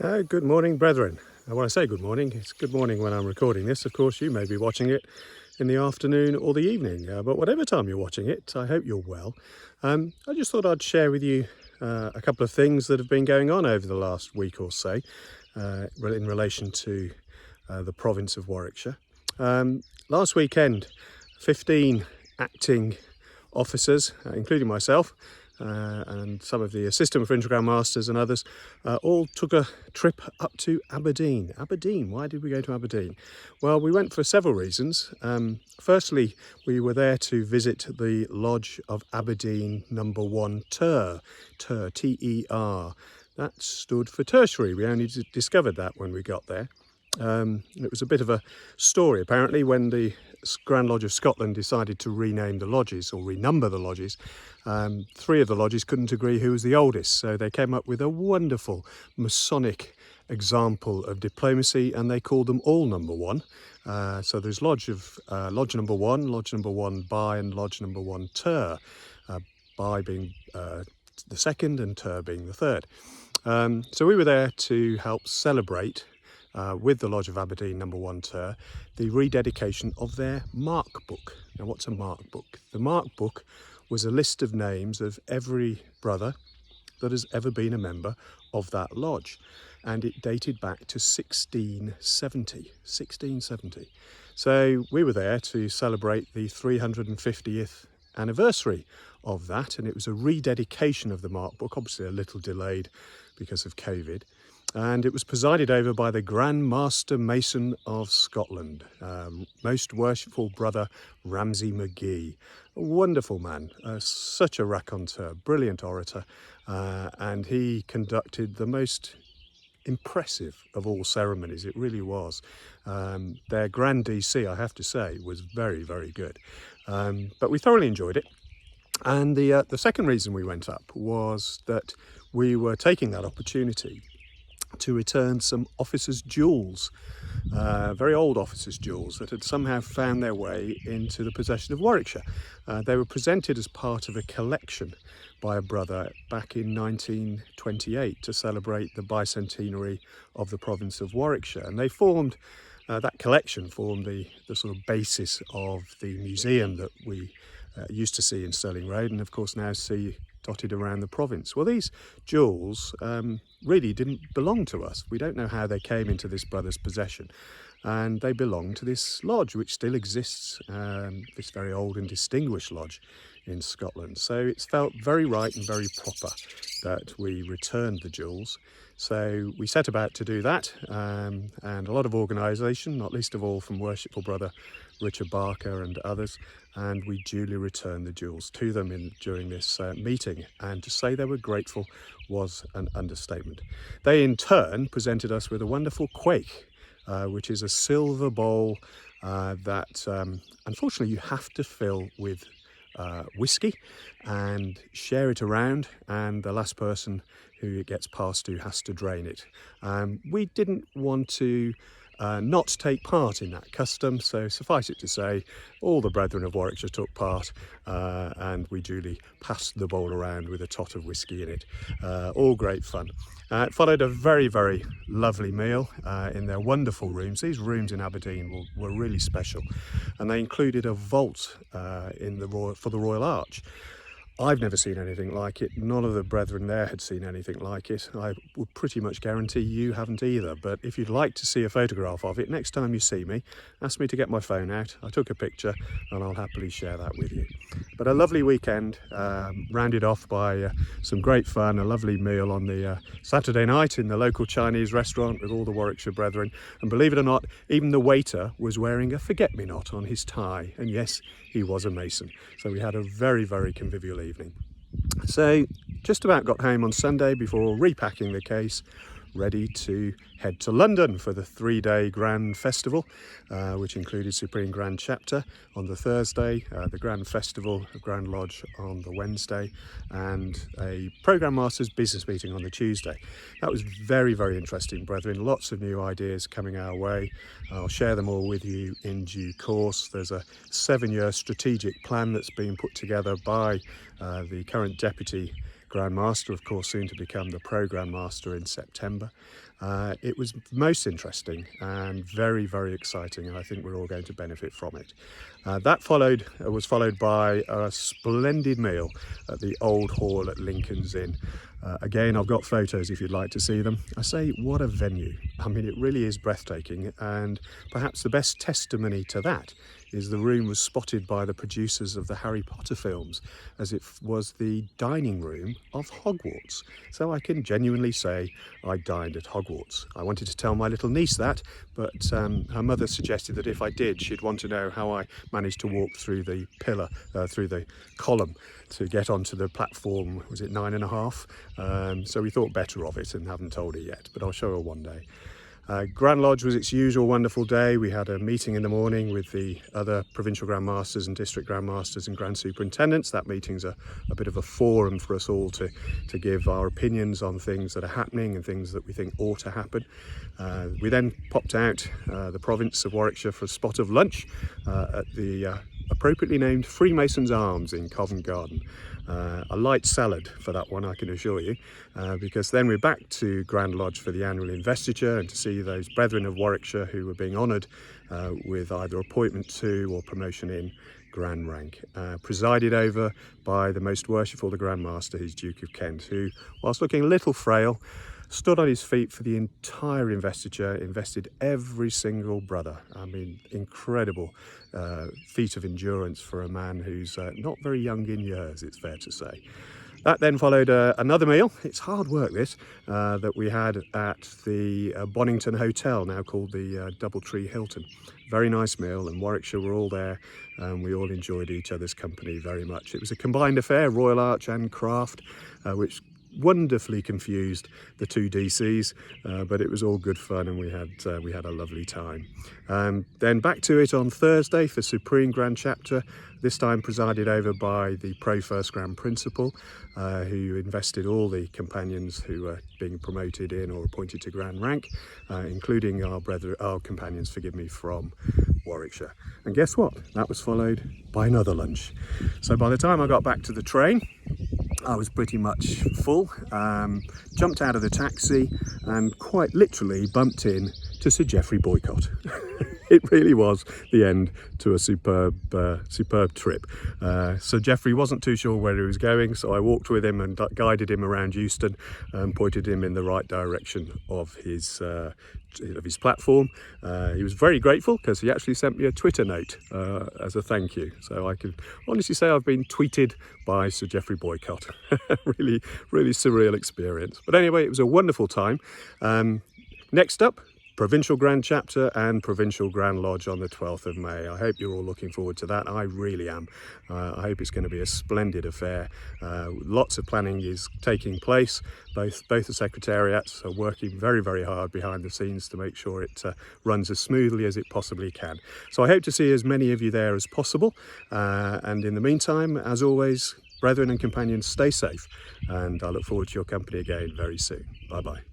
Good morning, brethren. When I say good morning, it's good morning when I'm recording this. Of course, you may be watching it in the afternoon or the evening, but whatever time you're watching it, I hope you're well. I just thought I'd share with you a couple of things that have been going on over the last week or so in relation to the province of Warwickshire. Last weekend, 15 acting officers, including myself, and some of the assistant provincial grand masters and others, all took a trip up to Aberdeen. Aberdeen, why did we go to Aberdeen? Well, we went for several reasons. Firstly, we were there to visit the Lodge of Aberdeen number 1 TER, T-E-R. That stood for tertiary. We only discovered that when we got there. It was a bit of a story apparently when the Grand Lodge of Scotland decided to rename the lodges or renumber the lodges. 3 of the lodges couldn't agree who was the oldest, so they came up with a wonderful Masonic example of diplomacy, and they called them all number 1. So there's lodge number 1, lodge number 1 by, and lodge number 1 ter, by being the second and ter being the third. So we were there to help celebrate with the Lodge of Aberdeen number 1 ter, the rededication of their mark book. Now, what's a mark book? The mark book was a list of names of every brother that has ever been a member of that lodge, and it dated back to 1670. So we were there to celebrate the 350th anniversary of that, and it was a rededication of the mark book, obviously a little delayed because of COVID. And it was presided over by the Grand Master Mason of Scotland, Most Worshipful Brother Ramsay McGee. A wonderful man, such a raconteur, brilliant orator, and he conducted the most impressive of all ceremonies. It really was. Their Grand DC, I have to say, was very, very good. But we thoroughly enjoyed it. And the second reason we went up was that we were taking that opportunity to return some officers' jewels, very old officers' jewels that had somehow found their way into the possession of Warwickshire. They were presented as part of a collection by a brother back in 1928 to celebrate the bicentenary of the province of Warwickshire, and they formed that collection formed the sort of basis of the museum that we used to see in Stirling Road, and of course now see dotted around the province. Well, these jewels really didn't belong to us. We don't know how they came into this brother's possession, and they belong to this lodge which still exists, this very old and distinguished lodge in Scotland. So it's felt very right and very proper that we returned the jewels. So we set about to do that, and a lot of organisation, not least of all from Worshipful Brother Richard Barker and others, and we duly returned the jewels to them during this meeting, and to say they were grateful was an understatement. They in turn presented us with a wonderful quaich, which is a silver bowl that unfortunately you have to fill with whiskey and share it around, and the last person who it gets passed to has to drain it. We didn't want to not take part in that custom, so suffice it to say all the brethren of Warwickshire took part, and we duly passed the bowl around with a tot of whiskey in it. All great fun. It followed a very, very lovely meal in their wonderful rooms. These rooms in Aberdeen were really special, and they included a vault for the Royal Arch. I've never seen anything like it. None of the brethren there had seen anything like it. I would pretty much guarantee you haven't either. But if you'd like to see a photograph of it, next time you see me, ask me to get my phone out. I took a picture and I'll happily share that with you. But a lovely weekend, rounded off by some great fun, a lovely meal on the Saturday night in the local Chinese restaurant with all the Warwickshire brethren. And believe it or not, even the waiter was wearing a forget-me-not on his tie. And yes, he was a Mason. So we had a very, very convivial evening. So just about got home on Sunday before repacking the case, ready to head to London for the 3-day Grand Festival, which included Supreme Grand Chapter on the Thursday, the Grand Festival of Grand Lodge on the Wednesday, and a Programme Masters business meeting on the Tuesday. That was very, very interesting, brethren. Lots of new ideas coming our way. I'll share them all with you in due course. There's a 7-year strategic plan that's been put together by the current Deputy Grand Master, of course, soon to become the Pro Grand Master in September. It was most interesting and very, very exciting, and I think we're all going to benefit from it. That was followed by a splendid meal at the Old Hall at Lincoln's Inn. Again, I've got photos if you'd like to see them. I say, what a venue. I mean, it really is breathtaking, and perhaps the best testimony to that is the room was spotted by the producers of the Harry Potter films as it was the dining room of Hogwarts. So I can genuinely say I dined at Hogwarts. I wanted to tell my little niece that, but her mother suggested that if I did, she'd want to know how I managed to walk through the through the column to get onto the platform. Was it 9.5? So we thought better of it and haven't told her yet, but I'll show her one day. Grand Lodge was its usual wonderful day. We had a meeting in the morning with the other Provincial Grand Masters and District Grand Masters and Grand Superintendents. That meeting's a bit of a forum for us all to give our opinions on things that are happening and things that we think ought to happen. We then popped out the province of Warwickshire for a spot of lunch at the appropriately named Freemasons Arms in Covent Garden. A light salad for that one, I can assure you, because then we're back to Grand Lodge for the annual investiture and to see those brethren of Warwickshire who were being honoured with either appointment to or promotion in grand rank, presided over by the most worshipful the Grand Master, his Duke of Kent, who, whilst looking a little frail, stood on his feet for the entire investiture, invested every single brother. I mean, incredible feat of endurance for a man who's not very young in years, it's fair to say. That then followed another meal. It's hard work, this, that we had at the Bonington Hotel, now called the Doubletree Hilton. Very nice meal, and Warwickshire were all there, and we all enjoyed each other's company very much. It was a combined affair, Royal Arch and Craft, which wonderfully confused the two DCs, but it was all good fun, and we had a lovely time. Then back to it on Thursday for Supreme Grand Chapter, this time presided over by the Pro First Grand Principal, who invested all the companions who were being promoted in or appointed to grand rank, including our companions, from Warwickshire. And guess what? That was followed by another lunch. So by the time I got back to the train, I was pretty much full, jumped out of the taxi and quite literally bumped in to Sir Geoffrey Boycott. It really was the end to a superb trip. Sir Geoffrey wasn't too sure where he was going, so I walked with him and guided him around Euston and pointed him in the right direction of his platform. He was very grateful because he actually sent me a Twitter note as a thank you. So I can honestly say I've been tweeted by Sir Geoffrey Boycott. Really, really surreal experience. But anyway, it was a wonderful time. Next up, Provincial Grand Chapter and Provincial Grand Lodge on the 12th of May. I hope you're all looking forward to that. I really am. I hope it's going to be a splendid affair. Lots of planning is taking place. Both the secretariats are working very, very hard behind the scenes to make sure it runs as smoothly as it possibly can. So I hope to see as many of you there as possible. And in the meantime, as always, brethren and companions, stay safe. And I look forward to your company again very soon. Bye-bye.